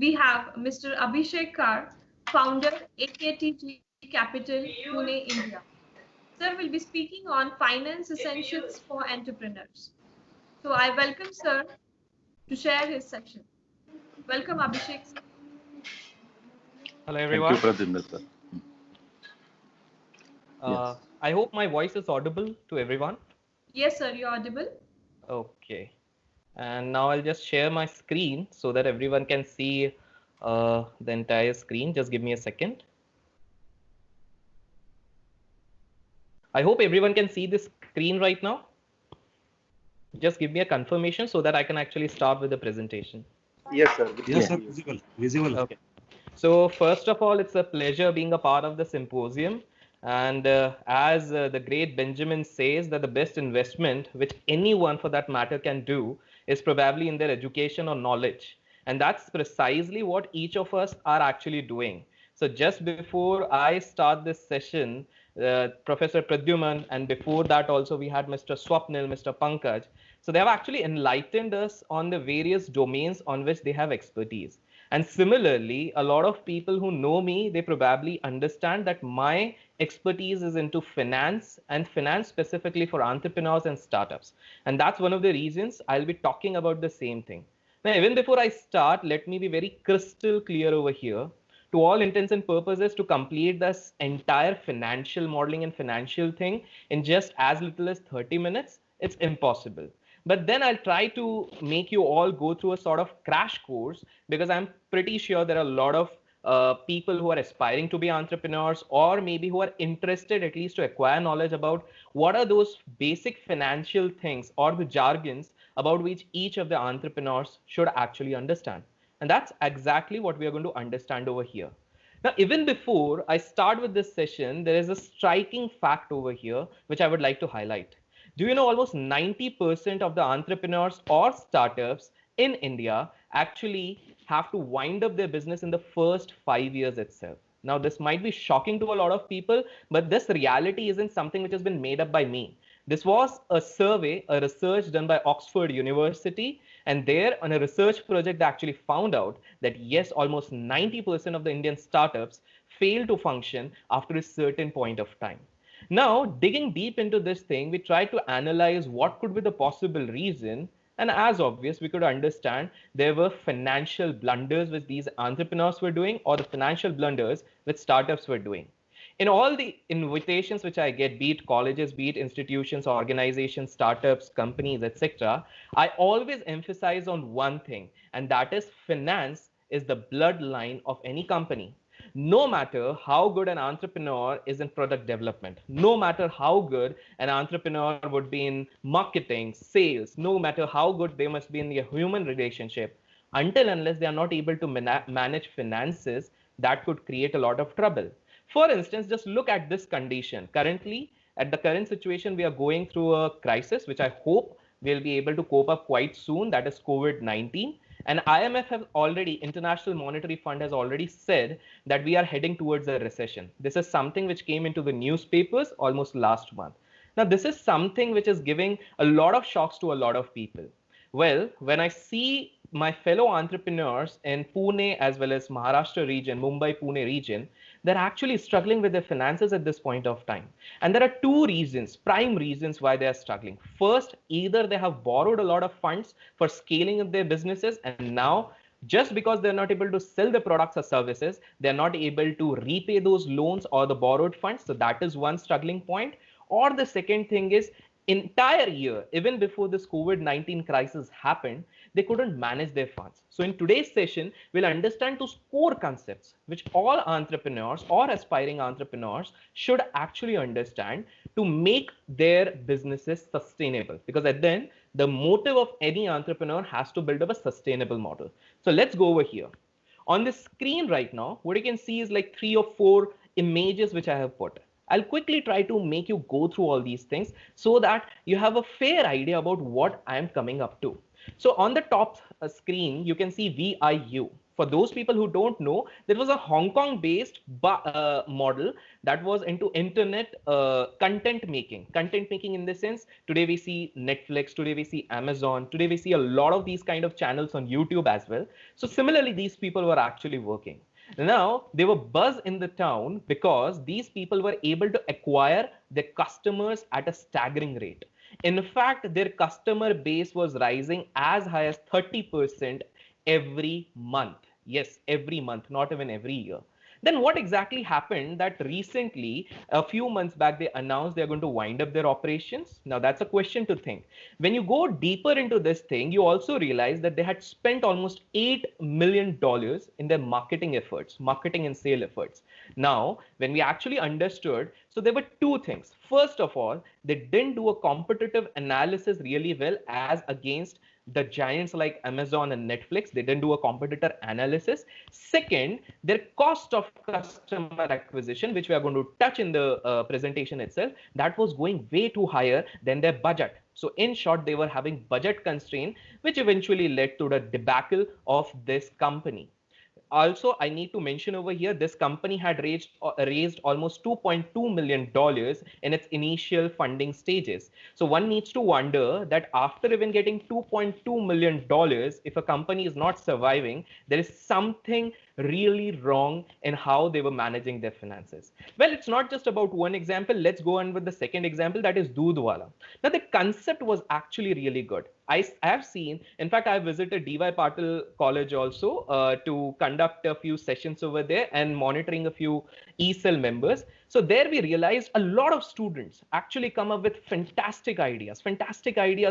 we have Mr. Abhishek Kar, founder AKTG Capital, Pune, India. Sir will be speaking on finance essentials for entrepreneurs. So I welcome Sir to share his section. Welcome Abhishek. Hello Thank you, everyone. Pradimna sir. Yes. I hope my voice is audible to everyone. Yes, sir, you're audible. Okay. And now I'll just share my screen so that everyone can see the entire screen. Just give me a second. I hope everyone can see this screen right now. Just give me a confirmation so that I can actually start with the presentation. Yes, sir. Yes, Yes. sir. Visible. Visible. Okay. So first of all, it's a pleasure being a part of the symposium. And as the great Benjamin says, that the best investment which anyone for that matter can do is probably in their education or knowledge. And that's precisely what each of us are actually doing. So just before I start this session, Professor Pradyuman, and before that also we had Mr. Swapnil, Mr. Pankaj. So they have actually enlightened us on the various domains on which they have expertise. And similarly, a lot of people who know me, they probably understand that my expertise is into finance and finance specifically for entrepreneurs and startups. And that's one of the reasons I'll be talking about the same thing. Now, even before I start, let me be very crystal clear over here. To all intents and purposes, to complete this entire financial modeling and financial thing in just as little as 30 minutes, it's impossible. But then I'll try to make you all go through a sort of crash course, because I'm pretty sure there are a lot of people who are aspiring to be entrepreneurs, or maybe who are interested at least to acquire knowledge about what are those basic financial things or the jargons about which each of the entrepreneurs should actually understand. And that's exactly what we are going to understand over here. Now, even before I start with this session, there is a striking fact over here which I would like to highlight. Do you know almost 90% of the entrepreneurs or startups in India actually have to wind up their business in the first 5 years itself? Now, this might be shocking to a lot of people, but this reality isn't something which has been made up by me. This was a survey, a research done by Oxford University, and there on a research project they actually found out that yes, almost 90% of the Indian startups fail to function after a certain point of time. Now, digging deep into this thing, we try to analyze what could be the possible reason. And as obvious, we could understand there were financial blunders which these entrepreneurs were doing, or the financial blunders which startups were doing. In all the invitations which I get, be it colleges, be it institutions, organizations, startups, companies, etc., I always emphasize on one thing, and that is finance is the bloodline of any company. No matter how good an entrepreneur is in product development, no matter how good an entrepreneur would be in marketing, sales, no matter how good they must be in the human relationship, until unless they are not able to manage finances, that could create a lot of trouble. For instance, just look at this condition. Currently, at the current situation, we are going through a crisis, which I hope we'll be able to cope up quite soon. That is COVID-19. And IMF have already, International Monetary Fund has already said that we are heading towards a recession. This is something which came into the newspapers almost last month. Now, this is something which is giving a lot of shocks to a lot of people. Well, when I see my fellow entrepreneurs in Pune as well as Maharashtra region, Mumbai, Pune region, they're actually struggling with their finances at this point of time. And there are two reasons, prime reasons why they are struggling. First, either they have borrowed a lot of funds for scaling up their businesses, and now just because they're not able to sell the products or services, they're not able to repay those loans or the borrowed funds. So that is one struggling point. Or the second thing is, entire year, even before this COVID-19 crisis happened, they couldn't manage their funds. So in today's session, we'll understand those core concepts which all entrepreneurs or aspiring entrepreneurs should actually understand to make their businesses sustainable. Because at the end, the motive of any entrepreneur has to build up a sustainable model. So let's go over here. On the screen right now, what you can see is like 3 or 4 images which I have put. I'll quickly try to make you go through all these things so that you have a fair idea about what I'm coming up to. So on the top screen, you can see VIU For those people who don't know, there was a Hong Kong based model that was into internet content making. Content making in the sense, today we see Netflix, today we see Amazon, today we see a lot of these kind of channels on YouTube as well. So similarly, these people were actually working. Now, they were buzz in the town because these people were able to acquire their customers at a staggering rate. In fact, their customer base was rising as high as 30% every month. Yes, every month, not even every year. Then what exactly happened that recently, a few months back, they announced they're going to wind up their operations? Now, that's a question to think. When you go deeper into this thing, you also realize that they had spent almost $8 million in their marketing efforts, marketing and sale efforts. Now, when we actually understood, so there were two things. First of all, they didn't do a competitive analysis really well as against the giants like Amazon and Netflix. They didn't do a competitor analysis. Second, their cost of customer acquisition, which we are going to touch in the presentation itself, that was going way too higher than their budget. So in short, they were having budget constraint, which eventually led to the debacle of this company. Also, I need to mention over here, this company had raised almost $2.2 million in its initial funding stages. So one needs to wonder that after even getting $2.2 million, if a company is not surviving, there is something really wrong in how they were managing their finances. Well, it's not just about one example. Let's go on with the second example, that is Doodhwala. Now, the concept was actually really good. I have seen, in fact, I visited DY Patil College also to conduct a few sessions over there and monitoring a few e-cell members. So there we realized a lot of students actually come up with fantastic ideas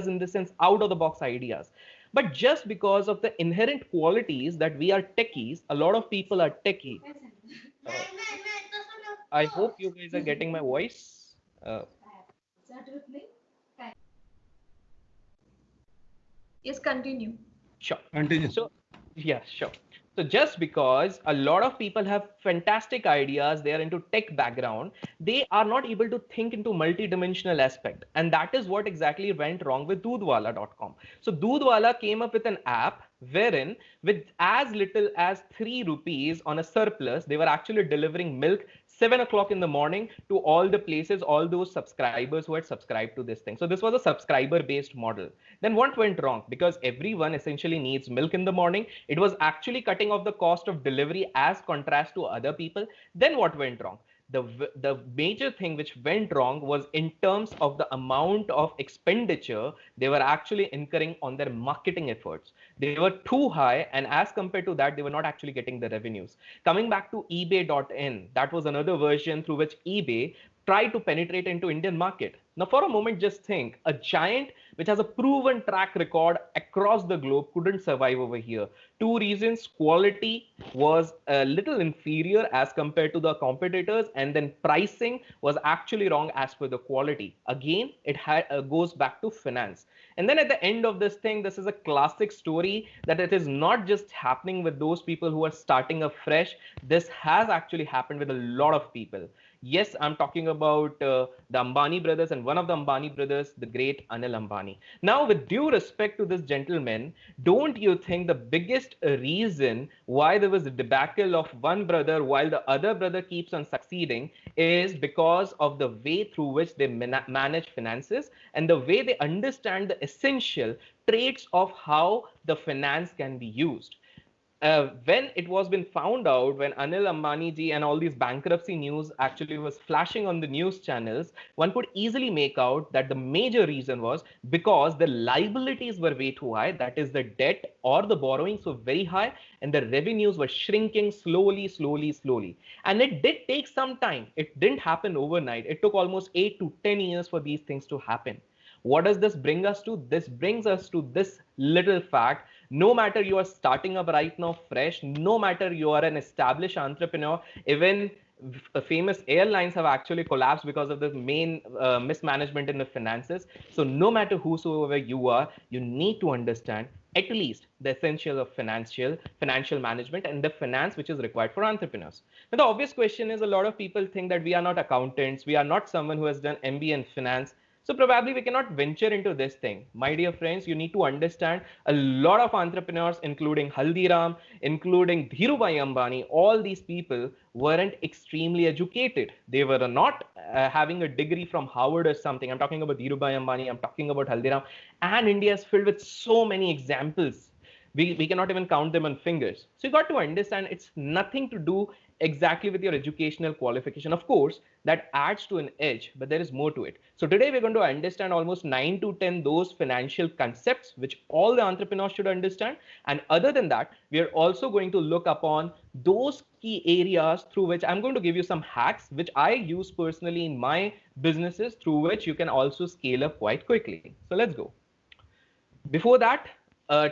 in the sense out of the box ideas. But just because of the inherent qualities that we are techies, a lot of people are techie. Uh, I hope you guys are getting my voice. Yes, continue. Sure. Continue. So, yeah, sure. So just because a lot of people have fantastic ideas, they are into tech background, they are not able to think into multi-dimensional aspect. And that is what exactly went wrong with Doodhwala.com. So Doodhwala came up with an app wherein with as little as 3 rupees on a surplus, they were actually delivering milk 7 o'clock in the morning to all the places, all those subscribers who had subscribed to this thing. So this was a subscriber based model. Then what went wrong? Because everyone essentially needs milk in the morning, it was actually cutting off the cost of delivery as contrast to other people. Then what went wrong? The major thing which went wrong was in terms of the amount of expenditure they were actually incurring on their marketing efforts. They were too high, and as compared to that, they were not actually getting the revenues. Coming back to ebay.in, that was another version through which eBay tried to penetrate into Indian market. Now, for a moment, just think, a giant which has a proven track record across the globe couldn't survive over here. Two reasons: quality was a little inferior as compared to the competitors, and then pricing was actually wrong as per the quality. Again, it goes back to finance. And then at the end of this thing, this is a classic story that it is not just happening with those people who are starting afresh. This has actually happened with a lot of people. Yes, I'm talking about the Ambani brothers, and one of the Ambani brothers, the great Anil Ambani. Now, with due respect to this gentleman, don't you think the biggest reason why there was a debacle of one brother while the other brother keeps on succeeding is because of the way through which they manage finances and the way they understand the essential traits of how the finance can be used. When it was been found out, when Anil Ambani ji and all these bankruptcy news actually was flashing on the news channels, one could easily make out that the major reason was because the liabilities were way too high. That is, the debt or the borrowings were very high, and the revenues were shrinking slowly. And it did take some time. It didn't happen overnight. It took almost 8 to 10 years for these things to happen. What does this bring us to? This brings us to this little fact. No matter you are starting up right now fresh, no matter you are an established entrepreneur, even famous airlines have actually collapsed because of the main mismanagement in the finances. So no matter whosoever you are, you need to understand at least the essential of financial management and the finance which is required for entrepreneurs. Now, the obvious question is, a lot of people think that we are not accountants, we are not someone who has done MBA in finance. So probably we cannot venture into this thing. My dear friends, you need to understand a lot of entrepreneurs, including Haldiram, including Dhirubhai Ambani, all these people weren't extremely educated. They were not having a degree from Harvard or something. I'm talking about Dhirubhai Ambani, I'm talking about Haldiram. And India is filled with so many examples. We cannot even count them on fingers. So you got to understand it's nothing to do exactly with your educational qualification. Of course, that adds to an edge, but there is more to it. So today we're going to understand almost 9 to 10 those financial concepts which all the entrepreneurs should understand. And other than that, we are also going to look upon those key areas through which I'm going to give you some hacks which I use personally in my businesses, through which you can also scale up quite quickly. So let's go. Before that,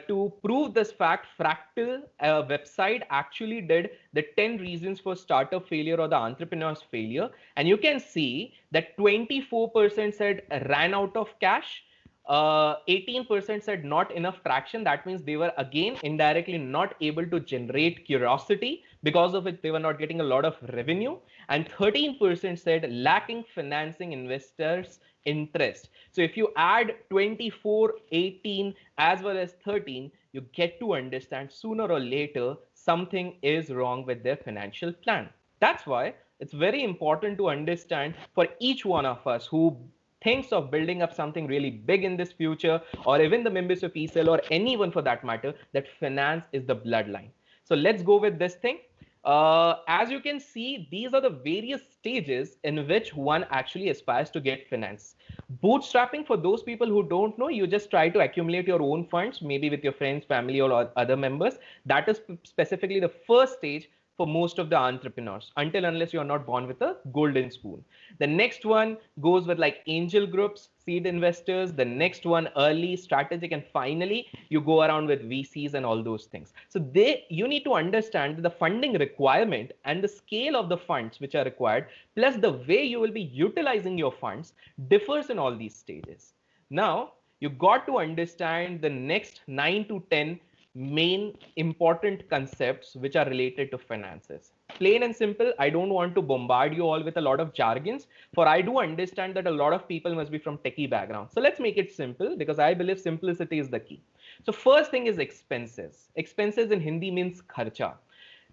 to prove this fact, Fractal website actually did the 10 reasons for startup failure or the entrepreneur's failure. And you can see that 24% said ran out of cash. 18% said not enough traction. That means they were again indirectly not able to generate curiosity, because of it they were not getting a lot of revenue. And 13% said lacking financing investors interest. So if you add 24, 18 as well as 13, you get to understand sooner or later something is wrong with their financial plan. That's why it's very important to understand for each one of us who thinks of building up something really big in this future, or even the members of eCell or anyone for that matter, that finance is the bloodline. So let's go with this thing. As you can see, these are the various stages in which one actually aspires to get finance. Bootstrapping, for those people who don't know, you just try to accumulate your own funds, maybe with your friends, family, or other members. That is specifically the first stage for most of the entrepreneurs, until unless you're not born with a golden spoon. The next one goes with like angel groups, seed investors. The next one, early, strategic, and finally you go around with VCs and all those things. So you need to understand the funding requirement and the scale of the funds which are required, plus the way you will be utilizing your funds differs in all these stages. Now, you got to understand the next 9 to 10 main important concepts which are related to finances. Plain and simple, I don't want to bombard you all with a lot of jargons, for I do understand that a lot of people must be from techie background. So let's make it simple, because I believe simplicity is the key. So first thing is expenses. Expenses in Hindi means kharcha.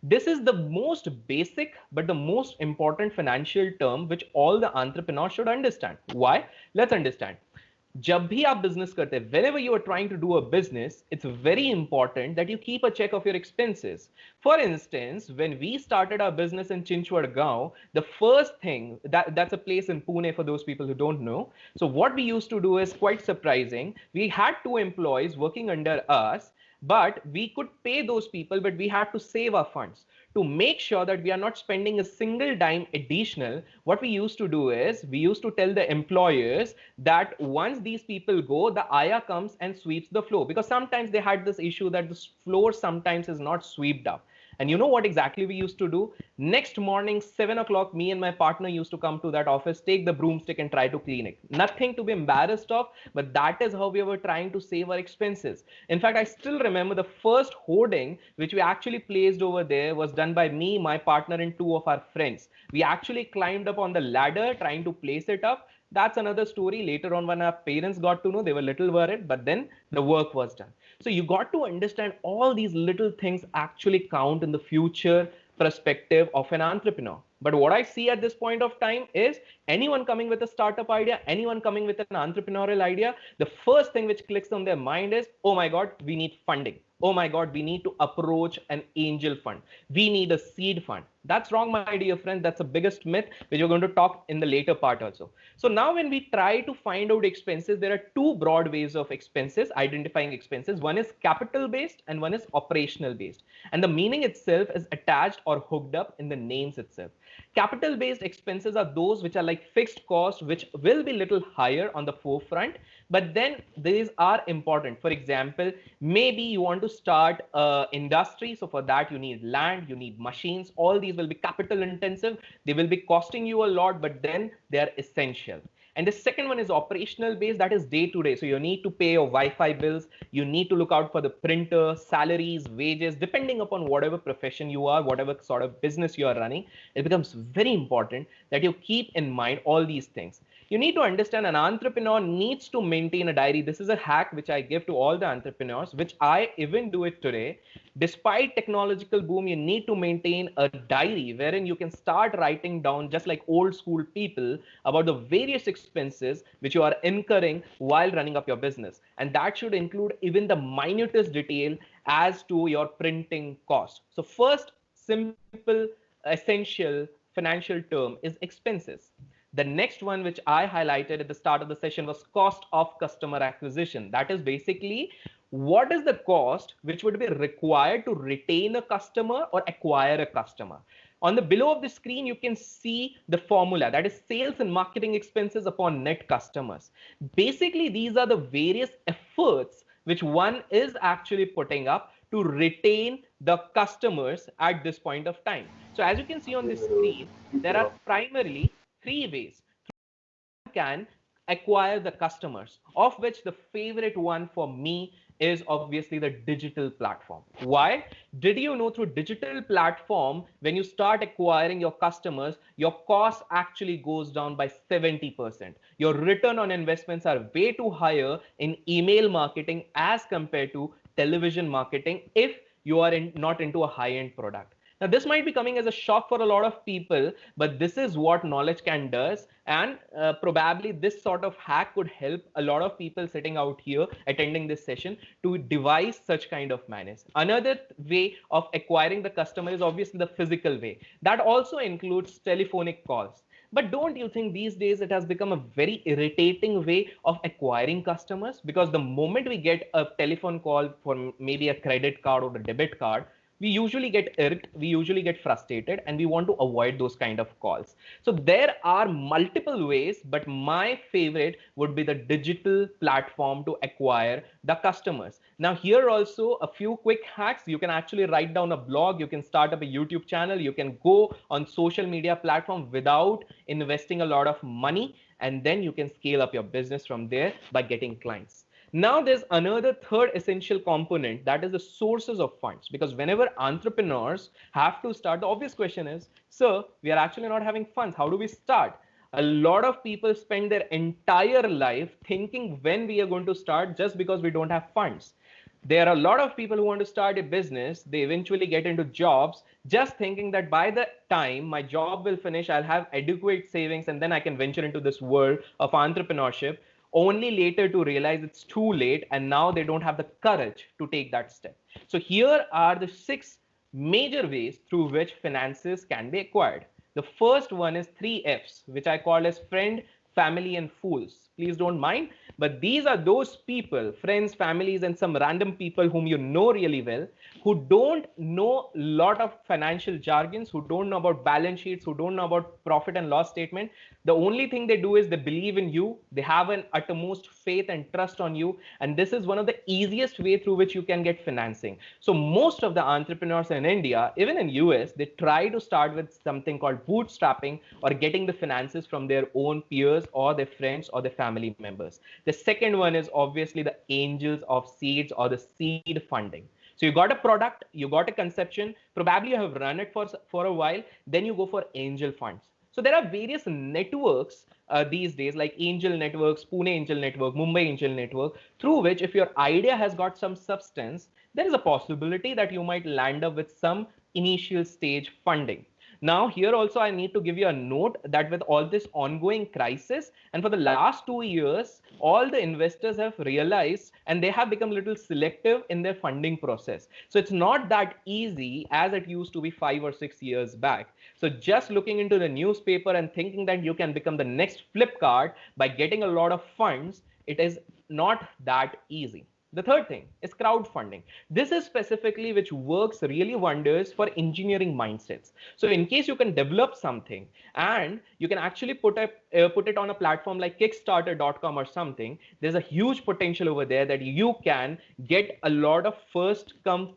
This is the most basic but the most important financial term which all the entrepreneurs should understand. Why? Let's understand. जब भी आप business करते हैं, whenever you are trying to do a business, it's very important that you keep a check of your expenses. For instance, when we started our business in Chinchwadgaon, the first thing, that's a place in Pune for those people who don't know. So what we used to do is quite surprising. We had 2 employees working under us, but we could pay those people, but we had to save our funds. To make sure that we are not spending a single dime additional, what we used to do is we used to tell the employers that once these people go, the Aya comes and sweeps the floor, because sometimes they had this issue that the floor sometimes is not swept up. And you know what exactly we used to do? Next morning, 7 o'clock, me and my partner used to come to that office, take the broomstick and try to clean it. Nothing to be embarrassed of, but that is how we were trying to save our expenses. In fact, I still remember the first hoarding which we actually placed over there was done by me, my partner, and 2 of our friends. We actually climbed up on the ladder trying to place it up. That's another story. Later on, when our parents got to know, they were a little worried, but then the work was done. So you got to understand all these little things actually count in the future perspective of an entrepreneur. But what I see at this point of time is anyone coming with a startup idea, anyone coming with an entrepreneurial idea, the first thing which clicks on their mind is, oh my God, we need funding. Oh my God, we need to approach an angel fund. We need a seed fund. That's wrong, my dear friend. That's the biggest myth, which we're going to talk in the later part also. So now when we try to find out expenses, there are 2 broad ways of expenses, identifying expenses. One is capital based and one is operational based. And the meaning itself is attached or hooked up in the names itself. Capital based expenses are those which are like fixed costs, which will be little higher on the forefront, but then these are important. For example, maybe you want to start an industry. So for that, you need land, you need machines. All these will be capital intensive. They will be costing you a lot, but then they are essential. And the second one is operational based, that is day to day. So you need to pay your Wi-Fi bills. You need to look out for the printer, salaries, wages, depending upon whatever profession you are, whatever sort of business you are running. It becomes very important that you keep in mind all these things. You need to understand an entrepreneur needs to maintain a diary. This is a hack which I give to all the entrepreneurs, which I even do it today. Despite technological boom, you need to maintain a diary wherein you can start writing down, just like old school people, about the various expenses which you are incurring while running up your business. And that should include even the minutest detail as to your printing cost. So first simple essential financial term is expenses. The next one, which I highlighted at the start of the session, was cost of customer acquisition. That is basically what is the cost which would be required to retain a customer or acquire a customer. On the below of the screen, you can see the formula, that is sales and marketing expenses upon net customers. Basically, these are the various efforts which one is actually putting up to retain the customers at this point of time. So as you can see on the screen, there are primarily three ways can acquire the customers, of which the favorite one for me is obviously the digital platform. Why? Did you know through digital platform, when you start acquiring your customers, your cost actually goes down by 70%. Your return on investments are way too higher in email marketing as compared to television marketing if you are not into a high-end product. Now, this might be coming as a shock for a lot of people, but this is what knowledge can does. And probably this sort of hack could help a lot of people sitting out here attending this session to devise such kind of manners. Another way of acquiring the customer is obviously the physical way. That also includes telephonic calls. But don't you think these days it has become a very irritating way of acquiring customers? Because the moment we get a telephone call for maybe a credit card or a debit card, we usually get irked, we usually get frustrated, and we want to avoid those kind of calls. So there are multiple ways, but my favorite would be the digital platform to acquire the customers. Now here also a few quick hacks. You can actually write down a blog, you can start up a YouTube channel, you can go on social media platform without investing a lot of money, and then you can scale up your business from there by getting clients. Now there's another third essential component, that is the sources of funds. Because whenever entrepreneurs have to start, the obvious question is, sir, we are actually not having funds. How do we start? A lot of people spend their entire life thinking when we are going to start just because we don't have funds. There are a lot of people who want to start a business. They eventually get into jobs just thinking that by the time my job will finish, I'll have adequate savings and then I can venture into this world of entrepreneurship, only later to realize it's too late and now they don't have the courage to take that step. So here are the 6 major ways through which finances can be acquired. The first one is 3 F's, which I call as friend, family, and fools. Please don't mind, but these are those people, friends, families, and some random people whom you know really well, who don't know a lot of financial jargons, who don't know about balance sheets, who don't know about profit and loss statement. The only thing they do is they believe in you. They have an uttermost faith and trust on you. And this is one of the easiest way through which you can get financing. So most of the entrepreneurs in India, even in US, they try to start with something called bootstrapping or getting the finances from their own peers or their friends or their family members. The second one is obviously the angels of seeds or the seed funding. So you got a product, you got a conception, probably you have run it for a while, then you go for angel funds. So there are various networks these days, like Angel Networks, Pune Angel Network, Mumbai Angel Network, through which if your idea has got some substance, there is a possibility that you might land up with some initial stage funding. Now here also I need to give you a note that with all this ongoing crisis and for the last 2 years, all the investors have realized and they have become a little selective in their funding process. So it's not that easy as it used to be 5 or 6 years back. So just looking into the newspaper and thinking that you can become the next Flipkart by getting a lot of funds, it is not that easy. The third thing is crowdfunding. This is specifically which works really wonders for engineering mindsets. So in case you can develop something and you can actually put it on a platform like Kickstarter.com or something, there's a huge potential over there that you can get a lot of first come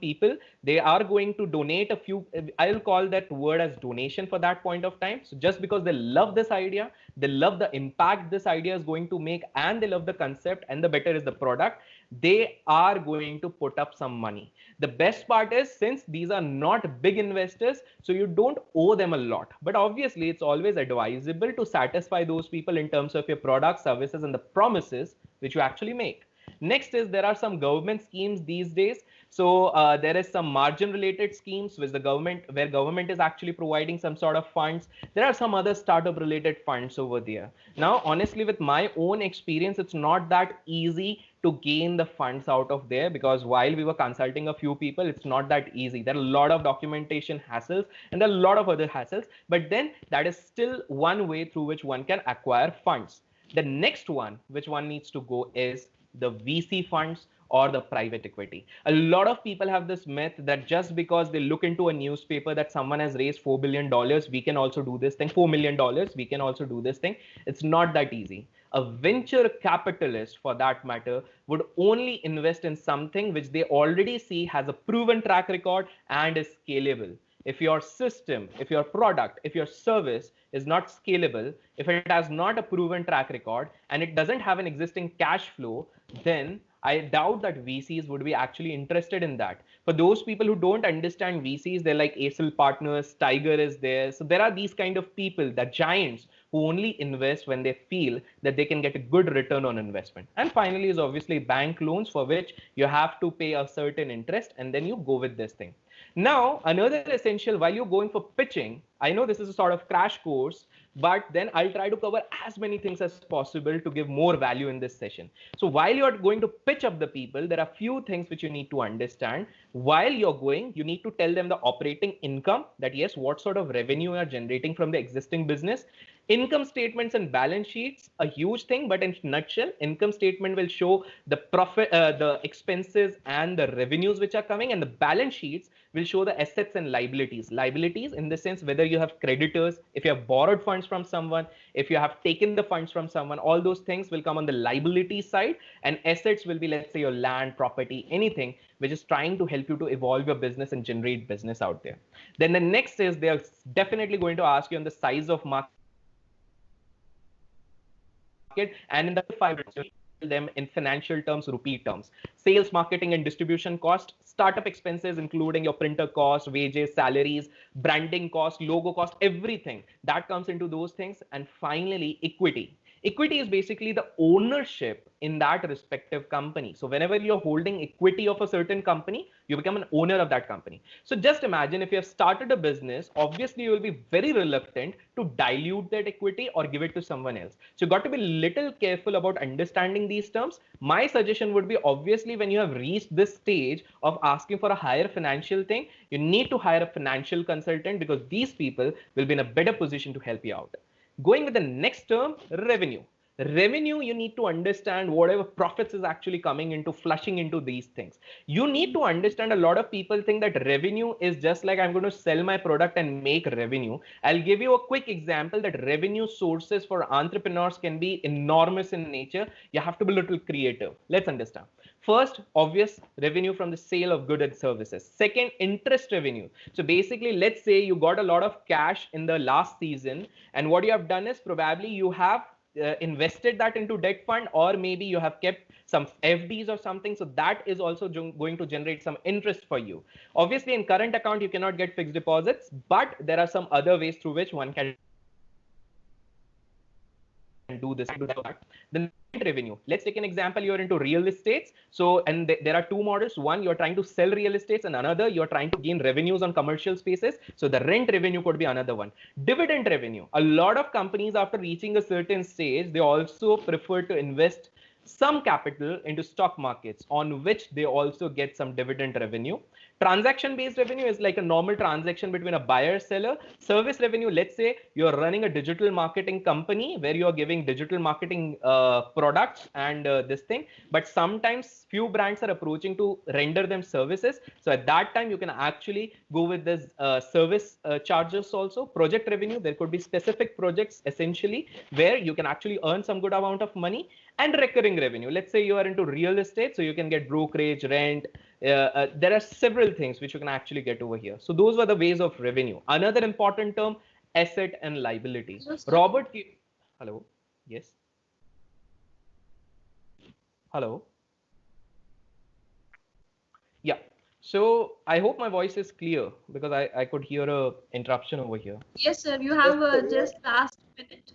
people. They are going to donate a few, I'll call that word as donation for that point of time. So just because they love this idea, they love the impact this idea is going to make, and they love the concept, and the better is the product, they are going to put up some money. The best part is, since these are not big investors, so you don't owe them a lot. But obviously, it's always advisable to satisfy those people in terms of your products, services, and the promises which you actually make. Next is, there are some government schemes these days. So there is some margin related schemes which the government, where government is actually providing some sort of funds. There are some other startup related funds over there. Now, honestly, with my own experience, it's not that easy to gain the funds out of there, because while we were consulting a few people, it's not that easy. There are a lot of documentation hassles and there are a lot of other hassles, but then that is still one way through which one can acquire funds. The next one which one needs to go is the VC funds or the private equity. A lot of people have this myth that just because they look into a newspaper that someone has raised $4 billion, we can also do this thing. $4 million, we can also do this thing. It's not that easy. A venture capitalist, for that matter, would only invest in something which they already see has a proven track record and is scalable. If your system, if your product, if your service is not scalable, if it has not a proven track record and it doesn't have an existing cash flow, then I doubt that VCs would be actually interested in that. For those people who don't understand VCs, they're like ASL Partners, Tiger is there. So there are these kind of people, the giants, who only invest when they feel that they can get a good return on investment. And finally is obviously bank loans, for which you have to pay a certain interest and then you go with this thing. Now, another essential, while you're going for pitching, I know this is a sort of crash course, but then I'll try to cover as many things as possible to give more value in this session. So while you're going to pitch up the people, there are few things which you need to understand. While you're going, you need to tell them the operating income, that yes, what sort of revenue you are generating from the existing business. Income statements and balance sheets, a huge thing, but in nutshell, income statement will show the profit, the expenses and the revenues which are coming, and the balance sheets will show the assets and liabilities. Liabilities in the sense whether you have creditors, if you have borrowed funds from someone, if you have taken the funds from someone, all those things will come on the liability side, and assets will be, let's say, your land, property, anything which is trying to help you to evolve your business and generate business out there. Then the next is, they're definitely going to ask you on the size of market, and in the 5 them in financial terms, rupee terms. Sales, marketing, and distribution cost, startup expenses, including your printer cost, wages, salaries, branding cost, logo cost, everything that comes into those things. And finally, equity. Equity is basically the ownership in that respective company. So whenever you're holding equity of a certain company, you become an owner of that company. So just imagine, if you have started a business, obviously you will be very reluctant to dilute that equity or give it to someone else. So you got to be a little careful about understanding these terms. My suggestion would be, obviously, when you have reached this stage of asking for a higher financial thing, you need to hire a financial consultant, because these people will be in a better position to help you out. Going with the next term, revenue. Revenue, you need to understand whatever profits is actually coming into, flushing into these things. You need to understand, a lot of people think that revenue is just like, I'm going to sell my product and make revenue. I'll give you a quick example that revenue sources for entrepreneurs can be enormous in nature. You have to be a little creative. Let's understand. First, obvious, revenue from the sale of goods and services. Second, interest revenue. So basically, let's say you got a lot of cash in the last season, and what you have done is, probably you have invested that into debt fund, or maybe you have kept some FDs or something. So that is also going to generate some interest for you. Obviously, in current account, you cannot get fixed deposits, but there are some other ways through which one can do this. The revenue, let's take an example, you're into real estates. So, and there are two models. One, you're trying to sell real estates, and another, you're trying to gain revenues on commercial spaces. So the rent revenue could be another one. Dividend revenue, a lot of companies, after reaching a certain stage, they also prefer to invest some capital into stock markets, on which they also get some dividend revenue. Transaction based revenue is like a normal transaction between a buyer seller. Service revenue, let's say you're running a digital marketing company where you're giving digital marketing products and this thing, but sometimes few brands are approaching to render them services. So at that time, you can actually go with this service charges also. Project revenue, there could be specific projects essentially where you can actually earn some good amount of money. And recurring revenue, let's say you are into real estate, so you can get brokerage, rent. There are several things which you can actually get over here. So those were the ways of revenue. Another important term, asset and liability. Robert, hello, yes, hello. Yeah. So I hope my voice is clear because I could hear a interruption over here. Yes, sir. You Yes, have sir. just last minute.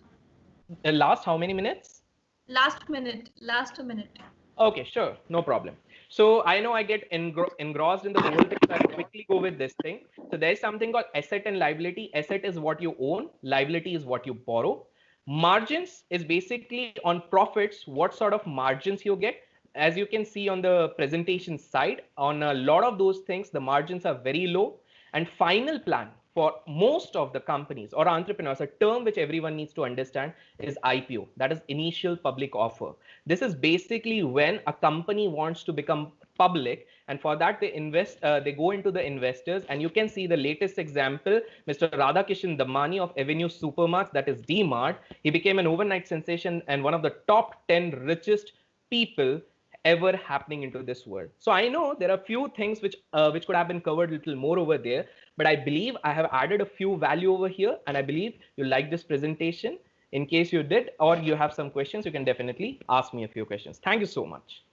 Last how many minutes? Last minute. Last minute. Okay, sure, no problem. So I know I get engrossed in the whole thing, so I'll quickly go with this thing. So there's something called asset and liability. Asset is what you own, liability is what you borrow. Margins is basically on profits, what sort of margins you get. As you can see on the presentation side, on a lot of those things, the margins are very low. And final plan for most of the companies or entrepreneurs, a term which everyone needs to understand is IPO, that is initial public offer. This is basically when a company wants to become public, and for that they go into the investors. And you can see the latest example, Mr. Radhakishan Damani of Avenue Supermarts, that is DMart. He became an overnight sensation and one of the top 10 richest people ever happening into this world. So I know there are few things which could have been covered a little more over there, but I believe I have added a few value over here, and I believe you like this presentation. In case you did, or you have some questions, you can definitely ask me a few questions. Thank you so much.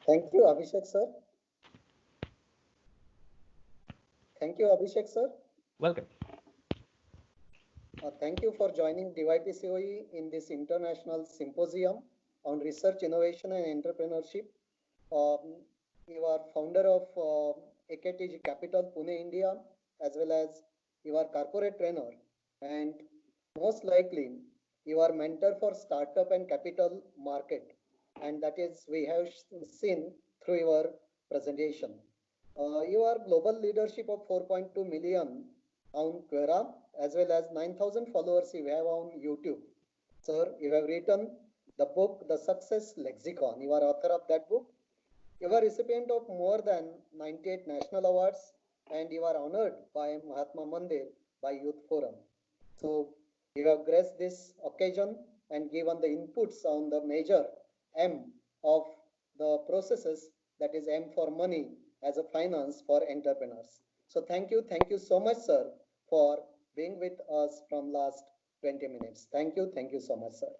Thank you, Abhishek sir. Thank you, Abhishek sir. Welcome. Thank you for joining DYPCOE in this international symposium on research, innovation, and entrepreneurship. You are founder of AKTG Capital, Pune, India, as well as you are corporate trainer, and most likely you are mentor for startup and capital market, and that is we have seen through your presentation. You are global leadership of 4.2 million on Quora, as well as 9,000 followers you have on YouTube. Sir, you have written the book, The Success Lexicon. You are author of that book. You are recipient of more than 98 national awards, and you are honored by Mahatma Mandir by Youth Forum. So you have graced this occasion and given the inputs on the major M of the processes, that is M for money as a finance for entrepreneurs. So thank you so much, sir, for being with us from last 20 minutes. Thank you so much, sir.